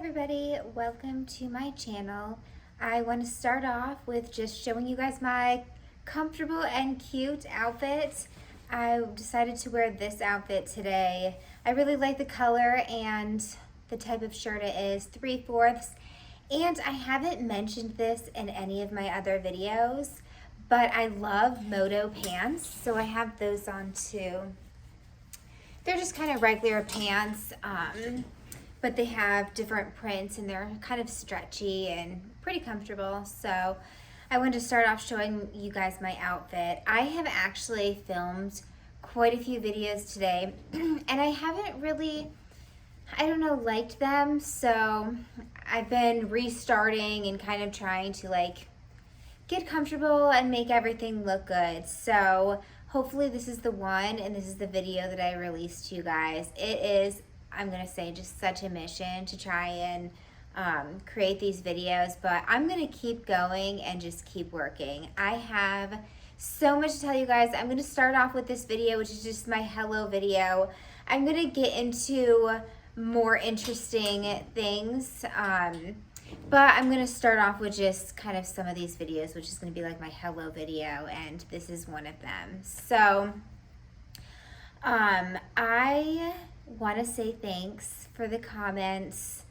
everybody, welcome to my channel. I want to start off with just showing you guys my comfortable and cute outfit. I decided to wear this outfit today. I really like the color and the type of shirt it is, 3/4. And I haven't mentioned this in any of my other videos, but I love Moto pants, so I have those on too. They're just kind of regular pants, but they have different prints and they're kind of stretchy and pretty comfortable. So I wanted to start off showing you guys my outfit. I have actually filmed quite a few videos today and I haven't really, liked them. So I've been restarting and kind of trying to get comfortable and make everything look good. So hopefully this is the one and this is the video that I released to you guys. It is, I'm gonna say, just such a mission to try and create these videos, but I'm gonna keep going and just keep working. I have so much to tell you guys. I'm gonna start off with this video, which is just my hello video. I'm gonna get into more interesting things, but I'm gonna start off with just kind of some of these videos, which is gonna be like my hello video, and this is one of them. So I want to say thanks for the comments.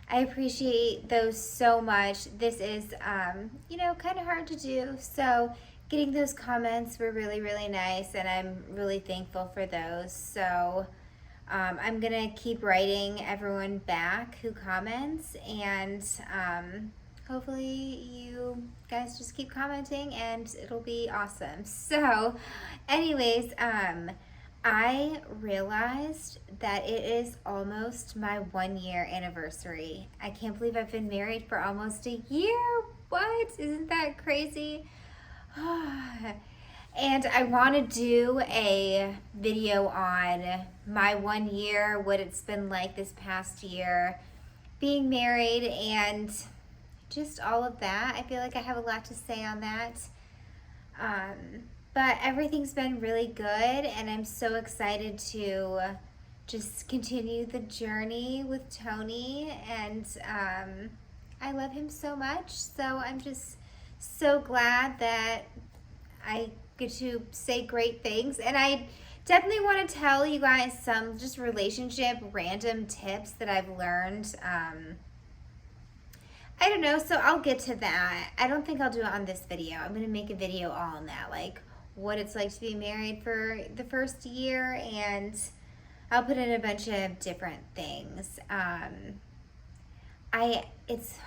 I appreciate those so much. This is, kind of hard to do. So getting those comments were really, really nice, and I'm really thankful for those. So I'm going to keep writing everyone back who comments, and hopefully you guys just keep commenting and it'll be awesome. So anyways, I realized that it is almost my 1-year anniversary. I can't believe I've been married for almost a year. What? Isn't that crazy? And I want to do a video on my 1 year, what it's been like this past year, being married, and just all of that. I feel like I have a lot to say on that. But everything's been really good, and I'm so excited to just continue the journey with Tony, and I love him so much. So I'm just so glad that I get to say great things, and I definitely want to tell you guys some just relationship random tips that I've learned. I don't know, so I'll get to that. I don't think I'll do it on this video. I'm gonna make a video all on that, like what it's like to be married for the first year, and I'll put in a bunch of different things. It's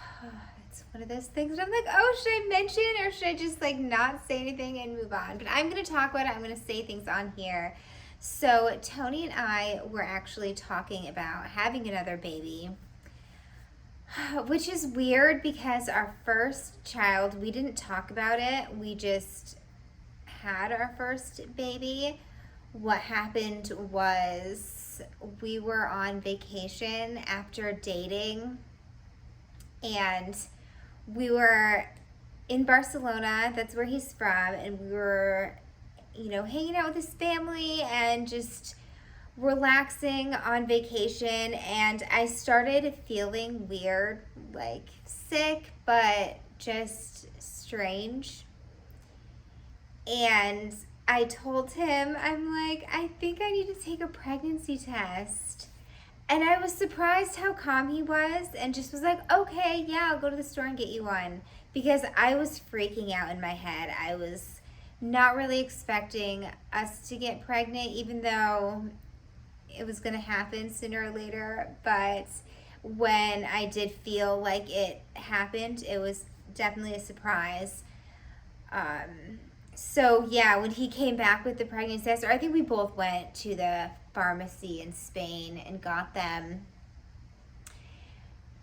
one of those things that I'm like, oh, should I mention, or should I just not say anything and move on? But I'm gonna talk about it. I'm gonna say things on here. So Tony and I were actually talking about having another baby, which is weird because our first child, we didn't talk about it. We just had our first baby. What happened was we were on vacation after dating, and we were in Barcelona. That's where he's from, and we were hanging out with his family and just relaxing on vacation, and I started feeling weird, like sick but just strange. And I told him, I'm like, I think I need to take a pregnancy test. And I was surprised how calm he was and just was like, okay, yeah, I'll go to the store and get you one. Because I was freaking out in my head. I was not really expecting us to get pregnant, even though it was going to happen sooner or later. But when I did feel like it happened, it was definitely a surprise. So yeah, when he came back with the pregnancy test, or I think we both went to the pharmacy in Spain and got them.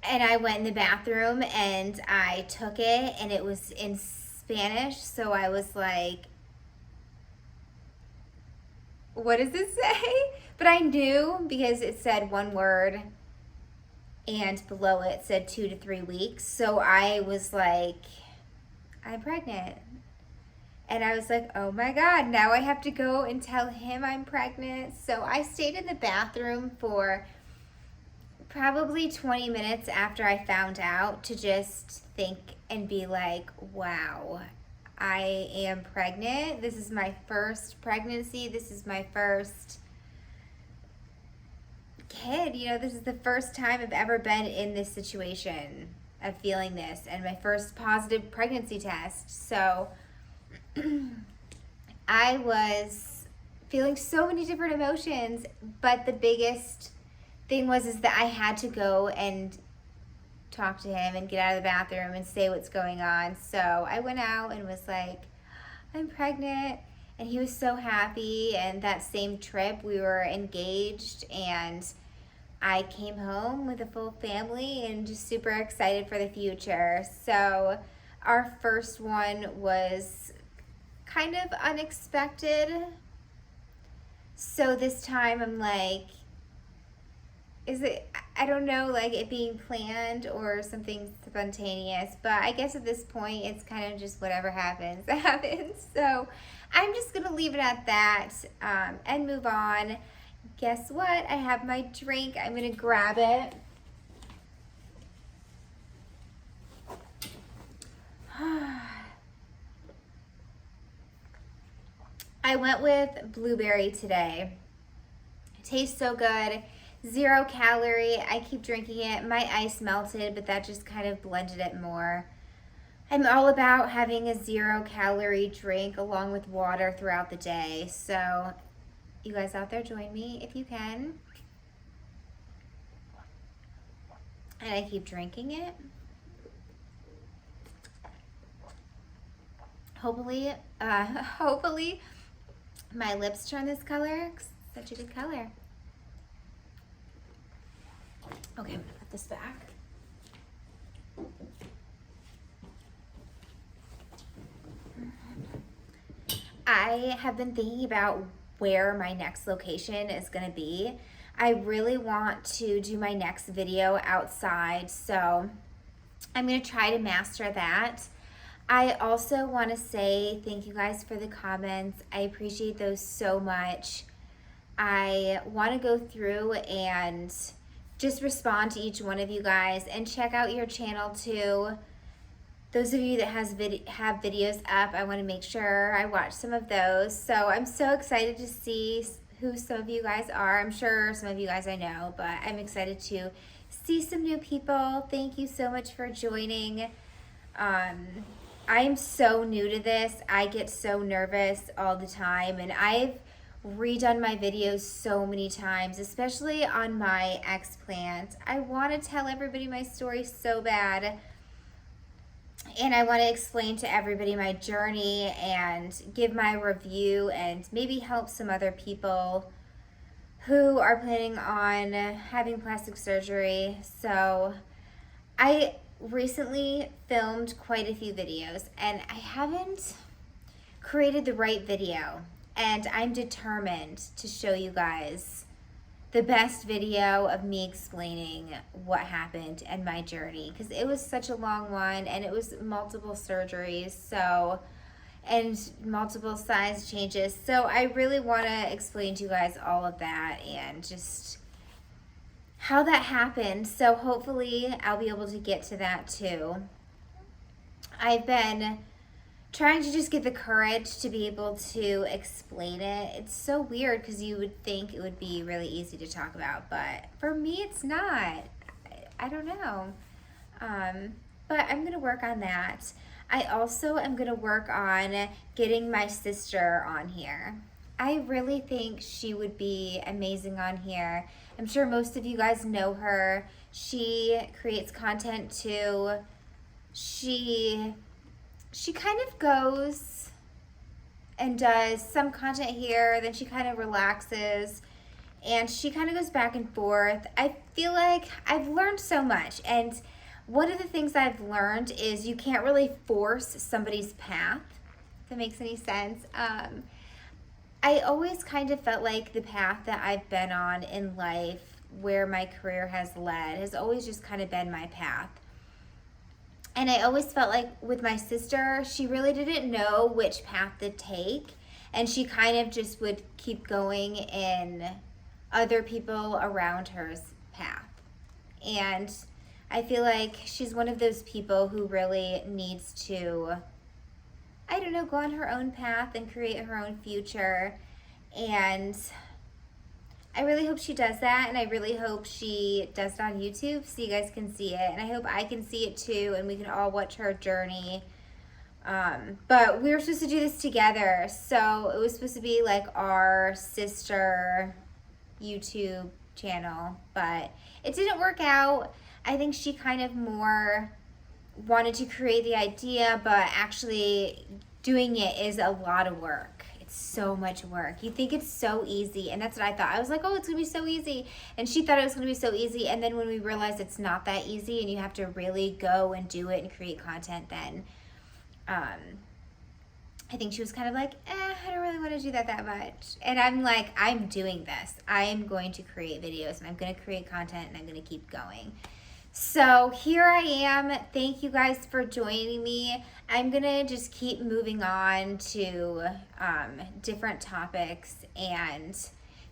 And I went in the bathroom and I took it, and it was in Spanish. So I was like, what does it say? But I knew because it said one word and below it said 2 to 3 weeks. So I was like, I'm pregnant. And I was like, oh my God, now I have to go and tell him I'm pregnant. So I stayed in the bathroom for probably 20 minutes after I found out to just think and be like, wow, I am pregnant. This is my first pregnancy. This is my first kid. You know, this is the first time I've ever been in this situation of feeling this, and my first positive pregnancy test. So I was feeling so many different emotions, but the biggest thing was that I had to go and talk to him and get out of the bathroom and say what's going on. So I went out and was like, I'm pregnant, and he was so happy. And that same trip we were engaged, and I came home with a full family and just super excited for the future. So our first one was kind of unexpected. So this time I'm like, is it, I don't know, like it being planned or something spontaneous, but I guess at this point it's kind of just whatever happens, happens. So I'm just gonna leave it at that and move on. Guess what? I have my drink. I'm gonna grab it. I went with blueberry today. It tastes so good. 0 calorie. I keep drinking it. My ice melted, but that just kind of blended it more. I'm all about having a 0 calorie drink along with water throughout the day. So you guys out there, join me if you can. And I keep drinking it. Hopefully my lips turn this color. Such a good color. Okay, I'm gonna put this back. I have been thinking about where my next location is gonna be. I really want to do my next video outside, so I'm gonna try to master that. I also want to say thank you guys for the comments. I appreciate those so much. I want to go through and just respond to each one of you guys and check out your channel too. Those of you that have videos up, I want to make sure I watch some of those. So I'm so excited to see who some of you guys are. I'm sure some of you guys I know, but I'm excited to see some new people. Thank you so much for joining. I'm so new to this. I get so nervous all the time, and I've redone my videos so many times, especially on my explant. I want to tell everybody my story so bad, and I want to explain to everybody my journey and give my review and maybe help some other people who are planning on having plastic surgery. So I recently filmed quite a few videos, and I haven't created the right video, and I'm determined to show you guys the best video of me explaining what happened and my journey, because it was such a long one, and it was multiple surgeries, so, and multiple size changes. So I really want to explain to you guys all of that and just how that happened. So hopefully I'll be able to get to that too. I've been trying to just get the courage to be able to explain it. It's so weird because you would think it would be really easy to talk about, but for me it's not. I don't know. But I'm gonna work on that. I also am gonna work on getting my sister on here. I really think she would be amazing on here. I'm sure most of you guys know her. She creates content too. She kind of goes and does some content here, then she kind of relaxes, and she kind of goes back and forth. I feel like I've learned so much, and one of the things I've learned is you can't really force somebody's path, if that makes any sense. I always kind of felt like the path that I've been on in life, where my career has led, has always just kind of been my path. And I always felt like with my sister, she really didn't know which path to take, and she kind of just would keep going in other people around her's path. And I feel like she's one of those people who really needs to, I don't know, go on her own path and create her own future. And I really hope she does that, and I really hope she does it on YouTube so you guys can see it. And I hope I can see it too, and we can all watch her journey. But we were supposed to do this together, so it was supposed to be like our sister YouTube channel, but it didn't work out. I think she kind of more wanted to create the idea, but actually doing it is a lot of work. It's so much work. You think it's so easy, and that's what I thought. I was like, oh, it's gonna be so easy, and she thought it was gonna be so easy, and then when we realized it's not that easy and you have to really go and do it and create content, then I think she was kind of like, I don't really want to do that much. And I'm like, I'm doing this. I am going to create videos, and I'm going to create content, and I'm going to keep going. So here I am. Thank you guys for joining me. I'm going to just keep moving on to different topics and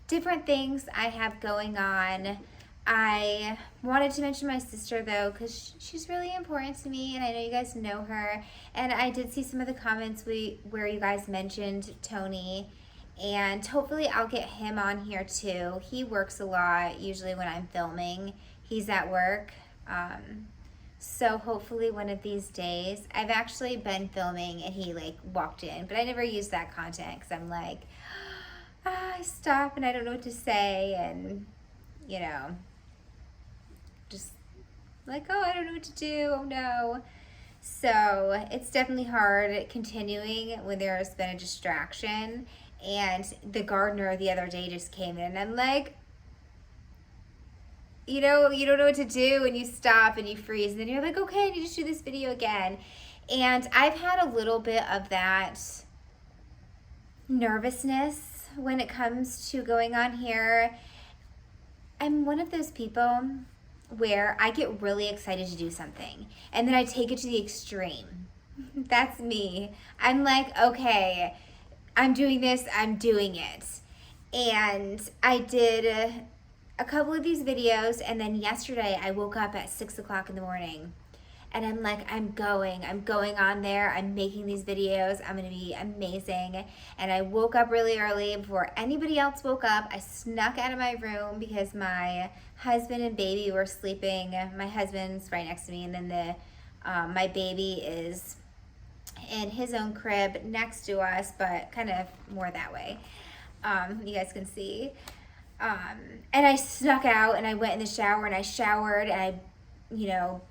different things I have going on. I wanted to mention my sister, though, because she's really important to me, and I know you guys know her. And I did see some of the comments where you guys mentioned Tony, and hopefully I'll get him on here, too. He works a lot, usually when I'm filming. He's at work. So hopefully one of these days. I've actually been filming, and he, like, walked in, but I never use that content because I'm like, I stop, and I don't know what to say, and, you know, just like, oh, I don't know what to do, oh no. So it's definitely hard continuing when there's been a distraction. And the gardener the other day just came in, and I'm like, you know, you don't know what to do, and you stop and you freeze, and then you're like, okay, I need to do this video again. And I've had a little bit of that nervousness when it comes to going on here. I'm one of those people where I get really excited to do something, and then I take it to the extreme. That's me. I'm like, okay, I'm doing this, I'm doing it. And I did a couple of these videos, and then yesterday I woke up at 6 o'clock in the morning, and I'm like, I'm going on there, I'm making these videos, I'm gonna be amazing. And I woke up really early before anybody else woke up. I snuck out of my room because my husband and baby were sleeping. My husband's right next to me, and then my baby is in his own crib next to us, but kind of more that way. You guys can see. And I snuck out, and I went in the shower, and I showered, and I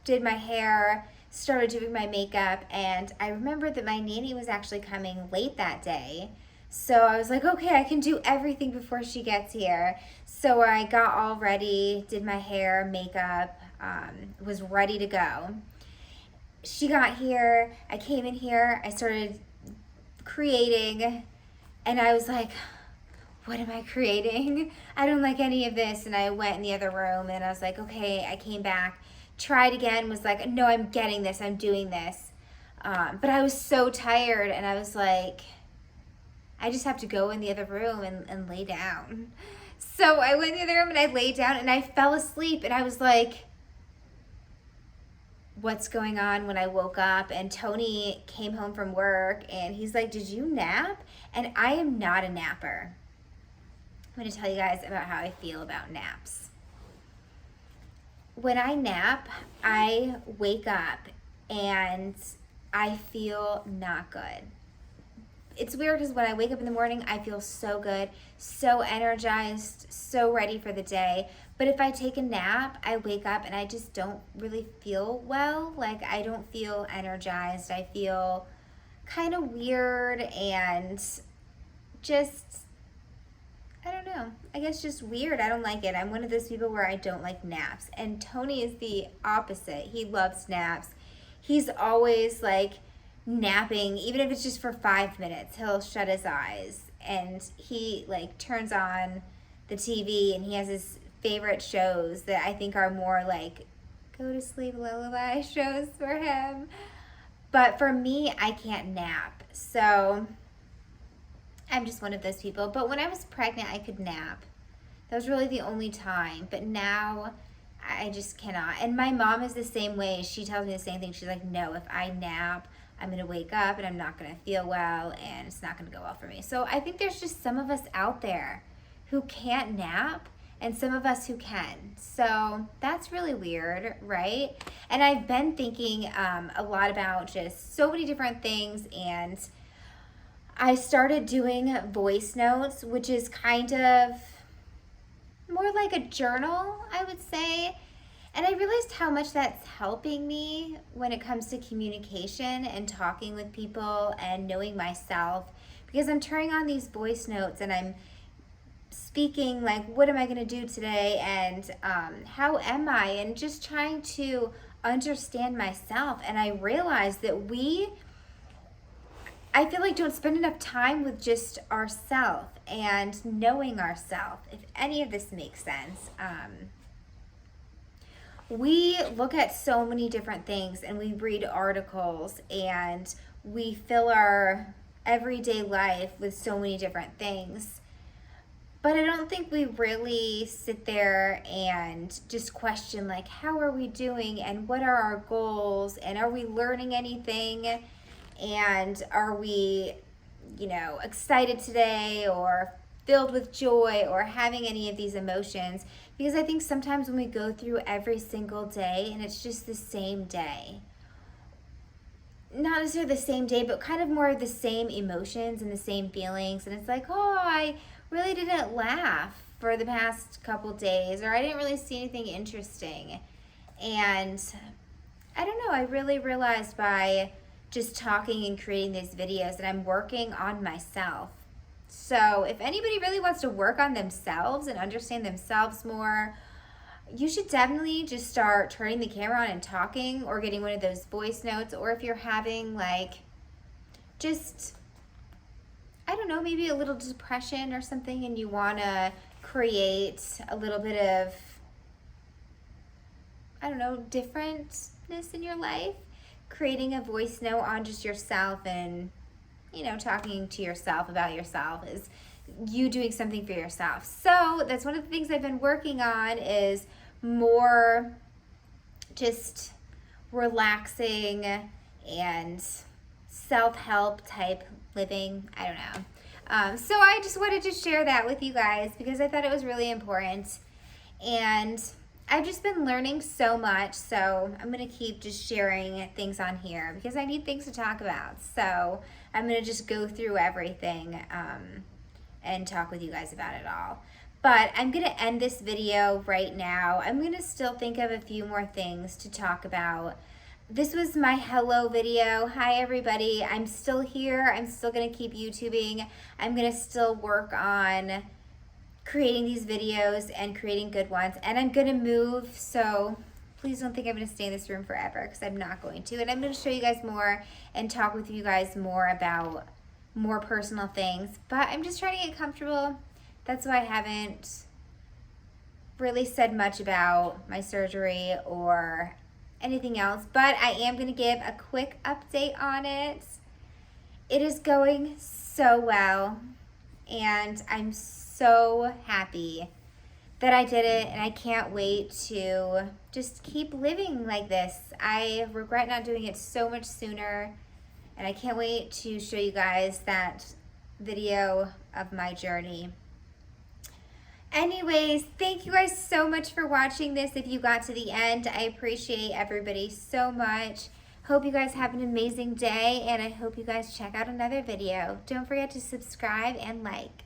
did my hair, started doing my makeup, and I remembered that my nanny was actually coming late that day. So I was like, okay, I can do everything before she gets here. So I got all ready, did my hair, makeup, was ready to go. She got here, I came in here, I started creating, and I was like, what am I creating? I don't like any of this. And I went in the other room, and I was like, okay, I came back, tried again, was like, no, I'm getting this, I'm doing this. But I was so tired, and I was like, I just have to go in the other room and lay down. So I went in the other room, and I laid down, and I fell asleep, and I was like, what's going on? When I woke up, and Tony came home from work, and he's like, did you nap? And I am not a napper. I'm going to tell you guys about how I feel about naps. When I nap, I wake up and I feel not good. It's weird because when I wake up in the morning, I feel so good, so energized, so ready for the day. But if I take a nap, I wake up and I just don't really feel well. Like, I don't feel energized. I feel kind of weird and just, I don't know. I guess just weird. I don't like it. I'm one of those people where I don't like naps. And Tony is the opposite. He loves naps. He's always like napping, even if it's just for 5 minutes. He'll shut his eyes and he like turns on the TV, and he has his favorite shows that I think are more like go to sleep lullaby shows for him. But for me, I can't nap. So I'm just one of those people. But when I was pregnant, I could nap. That was really the only time. But now I just cannot. And my mom is the same way. She tells me the same thing. She's like, no, if I nap, I'm going to wake up and I'm not going to feel well and it's not going to go well for me. So I think there's just some of us out there who can't nap and some of us who can. So that's really weird, right? And I've been thinking a lot about just so many different things, and I started doing voice notes, which is kind of more like a journal, I would say. And I realized how much that's helping me when it comes to communication and talking with people and knowing myself, because I'm turning on these voice notes and I'm speaking like, what am I going to do today, and how am I, and just trying to understand myself. And I realized that I feel like don't spend enough time with just ourself and knowing ourself, if any of this makes sense. We look at so many different things and we read articles and we fill our everyday life with so many different things. But I don't think we really sit there and just question, like, how are we doing and what are our goals and are we learning anything and are we, excited today or filled with joy or having any of these emotions. Because I think sometimes when we go through every single day and it's just the same day, not necessarily the same day, but kind of more of the same emotions and the same feelings. And it's like, oh, I really didn't laugh for the past couple days, or I didn't really see anything interesting. And I don't know, I really realized by just talking and creating these videos that I'm working on myself. So if anybody really wants to work on themselves and understand themselves more, you should definitely just start turning the camera on and talking, or getting one of those voice notes. Or if you're having maybe a little depression or something, and you want to create a little bit of, differentness in your life, creating a voice note on just yourself and, talking to yourself about yourself is you doing something for yourself. So that's one of the things I've been working on, is more just relaxing and self-help type living. I don't know. So I just wanted to share that with you guys because I thought it was really important. And I've just been learning so much, so I'm going to keep just sharing things on here because I need things to talk about. So I'm going to just go through everything and talk with you guys about it all. But I'm going to end this video right now. I'm going to still think of a few more things to talk about. This was my hello video. Hi everybody, I'm still here. I'm still going to keep YouTubing. I'm going to still work on creating these videos and creating good ones. And I'm going to move, so please don't think I'm going to stay in this room forever, because I'm not going to. And I'm going to show you guys more and talk with you guys more about more personal things. But I'm just trying to get comfortable. That's why I haven't really said much about my surgery or anything else. But I am going to give a quick update on it. It is going so well. And I'm so happy that I did it, and I can't wait to just keep living like this. I regret not doing it so much sooner, and I can't wait to show you guys that video of my journey. Anyways, thank you guys so much for watching this. If you got to the end, I appreciate everybody so much. Hope you guys have an amazing day, and I hope you guys check out another video. Don't forget to subscribe and like.